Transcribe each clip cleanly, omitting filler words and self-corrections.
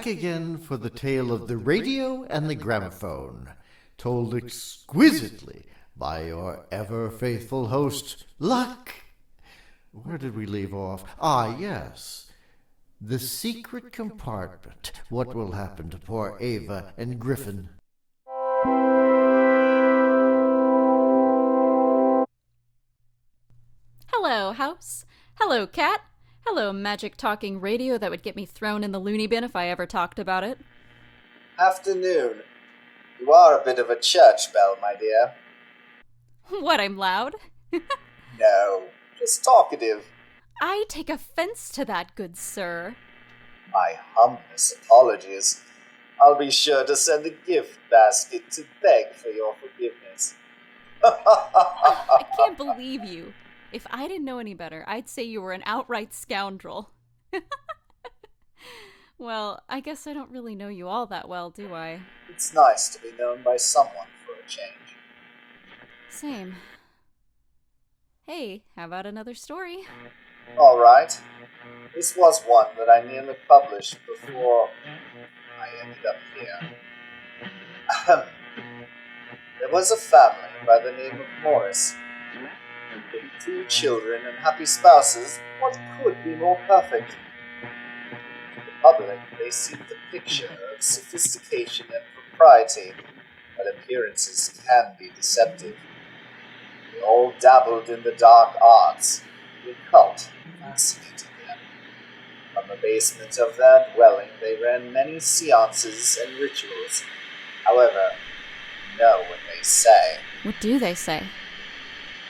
back again for the tale of the radio and the gramophone, told exquisitely by your ever-faithful host, Luck. Where did we leave off? Ah, yes. The secret compartment. What will happen to poor Ava and Griffin? Hello, house. Hello, cat. Hello, magic-talking radio that would get me thrown in the loony bin if I ever talked about it. Afternoon. You are a bit of a church bell, my dear. What, I'm loud? No, just talkative. I take offense to that, good sir. My humblest apologies. I'll be sure to send a gift basket to beg for your forgiveness. I can't believe you. If I didn't know any better, I'd say you were an outright scoundrel. Well, I guess I don't really know you all that well, do I? It's nice to be known by someone for a change. Same. Hey, how about another story? All right. This was one that I nearly published before I ended up here. There was a family by the name of Morris. With 2 children and happy spouses, what could be more perfect? To the public, they seemed a picture of sophistication and propriety, but appearances can be deceptive. They all dabbled in the dark arts. The occult fascinated them. From the basement of their dwelling, they ran many seances and rituals. However, you know what they say. What do they say?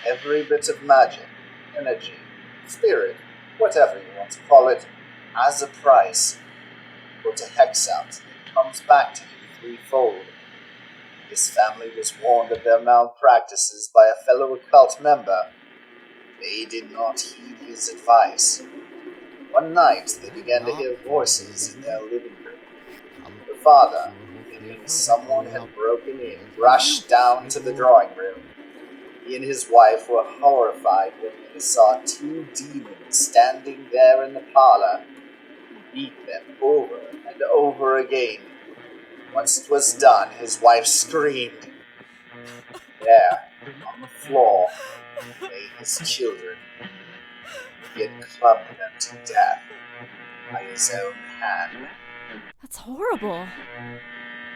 Every bit of magic, energy, spirit, whatever you want to call it, has a price. Put a hex out, it comes back to you 3-fold. This family was warned of their malpractices by a fellow occult member. They did not heed his advice. One night, they began to hear voices in their living room. The father, thinking someone had broken in, rushed down to the drawing room. He and his wife were horrified when they saw 2 demons standing there in the parlor. He beat them over and over again. Once it was done, his wife screamed. There, on the floor, lay his children. He had clubbed them to death by his own hand. That's horrible.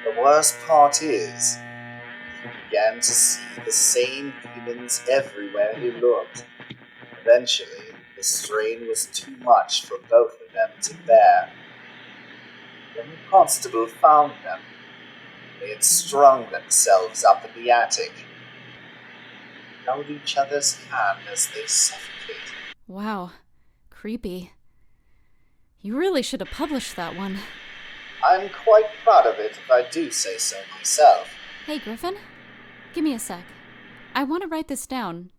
The worst part is, he began to see the same demons everywhere he looked. Eventually, the strain was too much for both of them to bear. When the constable found them, they had strung themselves up in the attic. They held each other's hand as they suffocated. Wow, creepy. You really should have published that one. I'm quite proud of it if I do say so myself. Hey, Griffin, give me a sec. I want to write this down.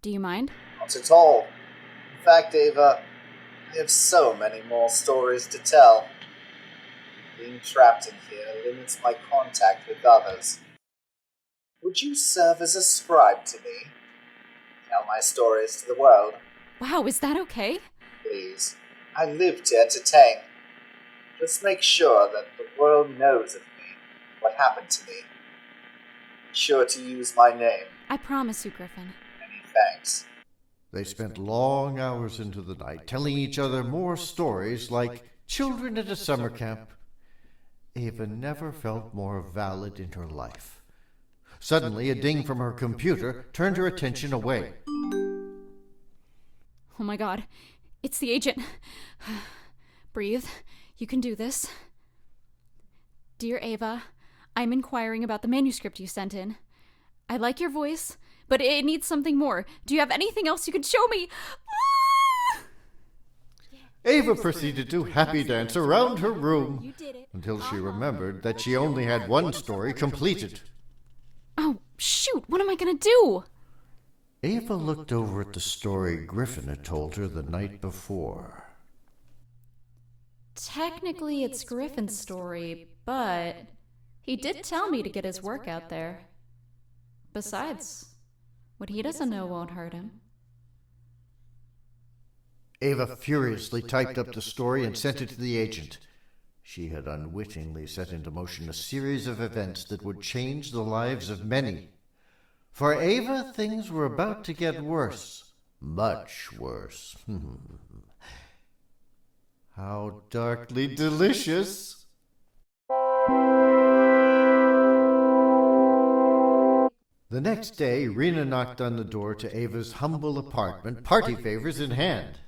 Do you mind? Not at all. In fact, Ava, I have so many more stories to tell. Being trapped in here limits my contact with others. Would you serve as a scribe to me? Tell my stories to the world. Wow, is that okay? Please. I live to entertain. Just make sure that the world knows of me, what happened to me. Be sure to use my name. I promise you, Griffin. Many thanks. They spent long hours into the night telling each other more stories like children at a summer camp. Ava never felt more valid in her life. Suddenly, a ding from her computer turned her attention away. Oh my god, it's the agent. Breathe. You can do this. Dear Ava, I'm inquiring about the manuscript you sent in. I like your voice, but it needs something more. Do you have anything else you could show me? Ava proceeded to happy dance around her room until she remembered that she only had one story completed. Oh, shoot, what am I gonna do? Ava looked over at the story Griffin had told her the night before. Technically, it's Griffin's story, but he did tell me to get his work out there. Besides, what he doesn't know won't hurt him. Ava furiously typed up the story and sent it to the agent. She had unwittingly set into motion a series of events that would change the lives of many. For Ava, things were about to get worse. Much worse. How darkly delicious! The next day, Rena knocked on the door to Ava's humble apartment, party favors in hand.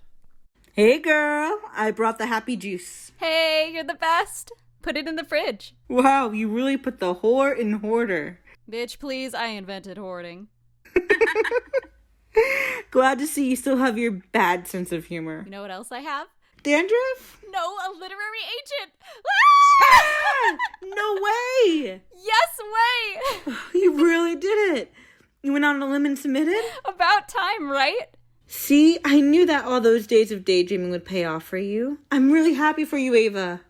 Hey girl, I brought the happy juice. Hey, you're the best. Put it in the fridge. Wow, you really put the whore in hoarder. Bitch, please, I invented hoarding. Glad to see you still have your bad sense of humor. You know what else I have? Dandruff? No, a literary agent. Ah! No way! Yes way! You really did it. You went on a limb and submitted? About time, right? See, I knew that all those days of daydreaming would pay off for you. I'm really happy for you, Ava.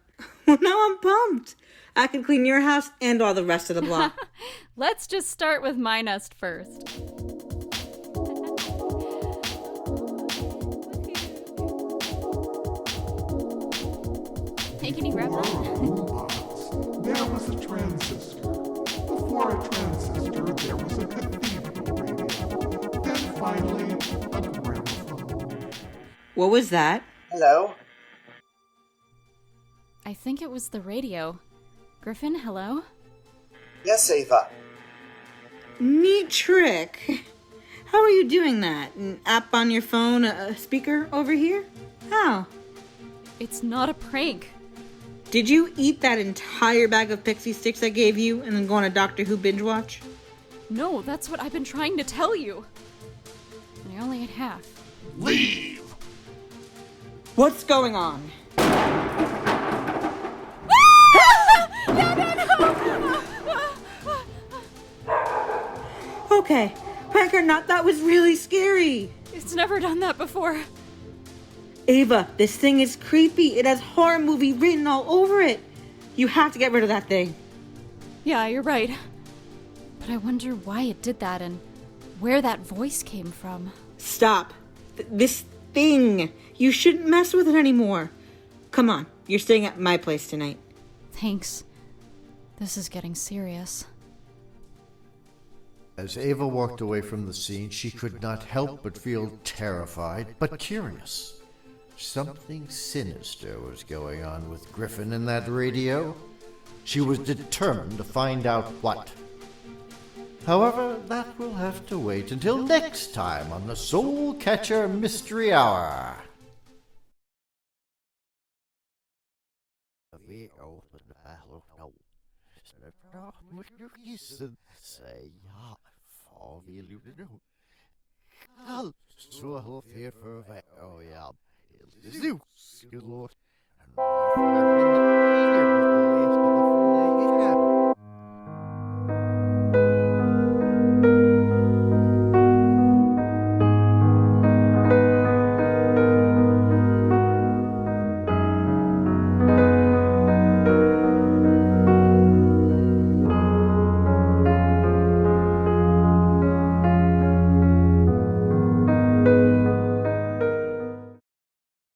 Well, now I'm pumped. I can clean your house and all the rest of the block. Let's just start with my nest first. Hey, can you grab that? There was a transistor. Before a transistor, there was a cathedral radio. Then finally, a gramophone. What was that? Hello? I think it was the radio. Griffin, hello? Yes, Ava. Neat trick. How are you doing that? An app on your phone, a speaker over here? How? It's not a prank. Did you eat that entire bag of pixie sticks I gave you and then go on a Doctor Who binge watch? No, that's what I've been trying to tell you. And I only had half. Leave! What's going on? Okay, prank or not, that was really scary. It's never done that before. Ava, this thing is creepy. It has horror movie written all over it. You have to get rid of that thing. Yeah, you're right. But I wonder why it did that and where that voice came from. Stop. This thing. You shouldn't mess with it anymore. Come on, you're staying at my place tonight. Thanks. This is getting serious. As Ava walked away from the scene, she could not help but feel terrified, but curious. Something sinister was going on with Griffin and that radio. She was determined to find out what. However, that will have to wait until next time on the Soul Catcher Mystery Hour. Zeus, good Lord.